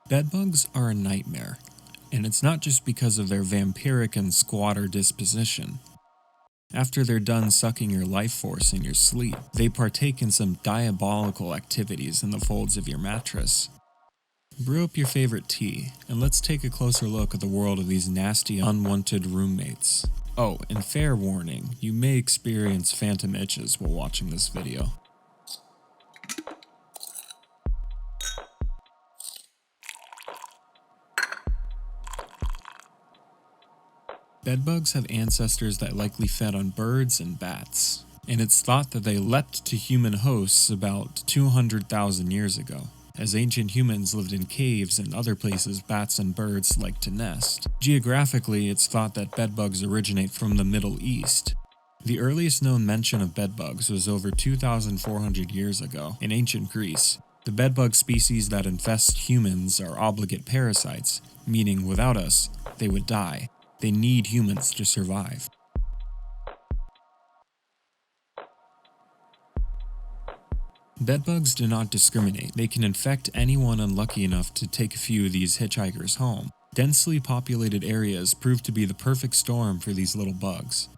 Bedbugs are a nightmare, and it's not just because of their vampiric and squatter disposition. After they're done sucking your life force in your sleep, they partake in some diabolical activities in the folds of your mattress. Brew up your favorite tea, and let's take a closer look at the world of these nasty, unwanted roommates. Oh, and fair warning, you may experience phantom itches while watching this video. Bedbugs have ancestors that likely fed on birds and bats, and it's thought that they leapt to human hosts about 200,000 years ago, as ancient humans lived in caves and other places bats and birds like to nest. Geographically, it's thought that bedbugs originate from the Middle East. The earliest known mention of bedbugs was over 2,400 years ago in ancient Greece. The bedbug species that infest humans are obligate parasites, meaning without us, they would die. They need humans to survive. Bedbugs do not discriminate. They can infect anyone unlucky enough to take a few of these hitchhikers home. Densely populated areas prove to be the perfect storm for these little bugs.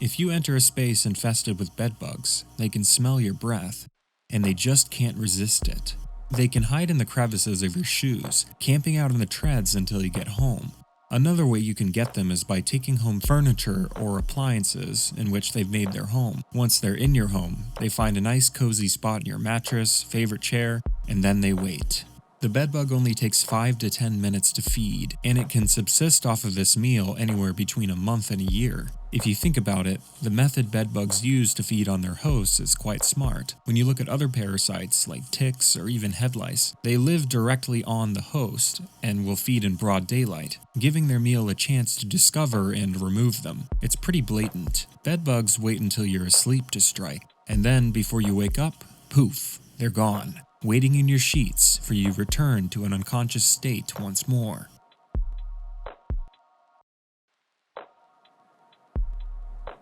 If you enter a space infested with bedbugs, they can smell your breath, and they just can't resist it. They can hide in the crevices of your shoes, camping out in the treads until you get home. Another way you can get them is by taking home furniture or appliances in which they've made their home. Once they're in your home, they find a nice cozy spot in your mattress, favorite chair, and then they wait. The bedbug only takes 5 to 10 minutes to feed, and it can subsist off of this meal anywhere between a month and a year. If you think about it, the method bedbugs use to feed on their hosts is quite smart. When you look at other parasites like ticks or even head lice, they live directly on the host and will feed in broad daylight, giving their meal a chance to discover and remove them. It's pretty blatant. Bedbugs wait until you're asleep to strike, and then before you wake up, poof, they're gone, waiting in your sheets for you to return to an unconscious state once more.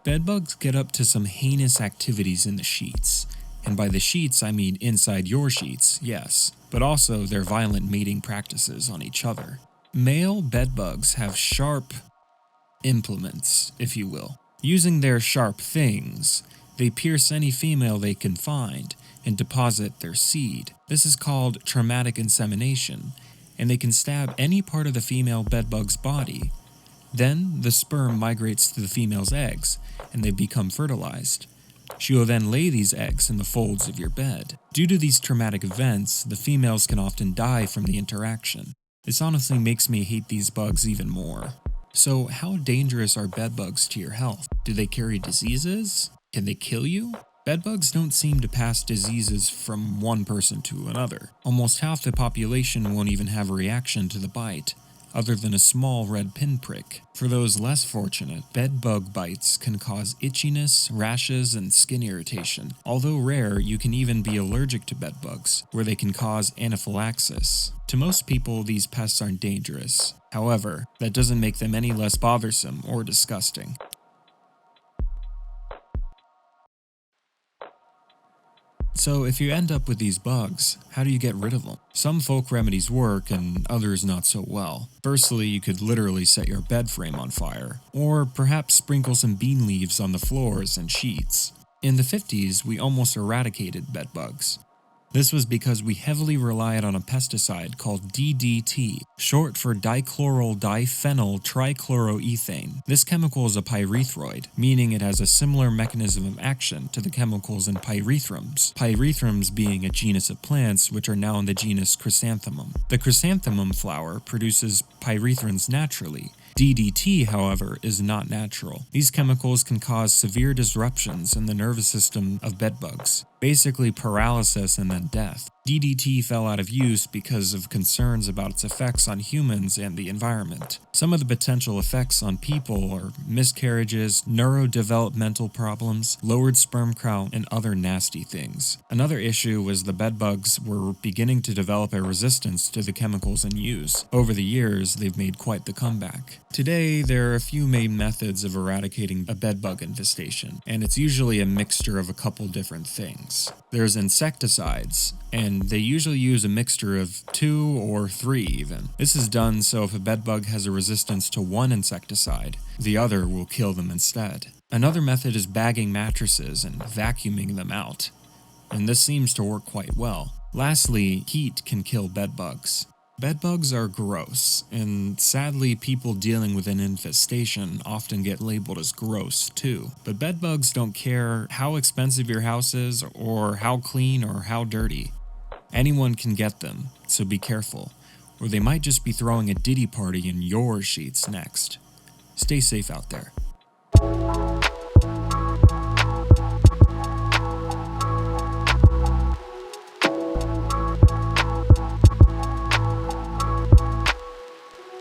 Bedbugs get up to some heinous activities in the sheets, and by the sheets I mean inside your sheets, yes, but also their violent mating practices on each other. Male bedbugs have sharp implements, if you will. Using their sharp things, they pierce any female they can find and deposit their seed. This is called traumatic insemination, and they can stab any part of the female bedbug's body. Then the sperm migrates to the female's eggs, and they become fertilized. She will then lay these eggs in the folds of your bed. Due to these traumatic events, the females can often die from the interaction. This honestly makes me hate these bugs even more. So how dangerous are bedbugs to your health? Do they carry diseases? Can they kill you? Bedbugs don't seem to pass diseases from one person to another. Almost half the population won't even have a reaction to the bite, other than a small red pinprick. For those less fortunate, bedbug bites can cause itchiness, rashes, and skin irritation. Although rare, you can even be allergic to bedbugs, where they can cause anaphylaxis. To most people, these pests aren't dangerous. However, that doesn't make them any less bothersome or disgusting. So if you end up with these bugs, how do you get rid of them? Some folk remedies work and others not so well. Firstly, you could literally set your bed frame on fire, or perhaps sprinkle some bean leaves on the floors and sheets. In the 50s, we almost eradicated bedbugs. This was because we heavily relied on a pesticide called DDT, short for dichloryl diphenyl trichloroethane. This chemical is a pyrethroid, meaning it has a similar mechanism of action to the chemicals in pyrethrums. Pyrethrums being a genus of plants which are now in the genus Chrysanthemum. The chrysanthemum flower produces pyrethrins naturally. DDT, however, is not natural. These chemicals can cause severe disruptions in the nervous system of bedbugs, basically paralysis and then death. DDT fell out of use because of concerns about its effects on humans and the environment. Some of the potential effects on people are miscarriages, neurodevelopmental problems, lowered sperm count, and other nasty things. Another issue was the bedbugs were beginning to develop a resistance to the chemicals in use. Over the years, they've made quite the comeback. Today, there are a few main methods of eradicating a bedbug infestation, and it's usually a mixture of a couple different things. things. There's insecticides, and they usually use a mixture of 2 or 3 even. This is done so if a bedbug has a resistance to one insecticide, the other will kill them instead. Another method is bagging mattresses and vacuuming them out, and this seems to work quite well. Lastly, heat can kill bedbugs. Bedbugs are gross, and sadly people dealing with an infestation often get labeled as gross too. But bedbugs don't care how expensive your house is, or how clean or how dirty. Anyone can get them, so be careful, or they might just be throwing a ditty party in your sheets next. Stay safe out there.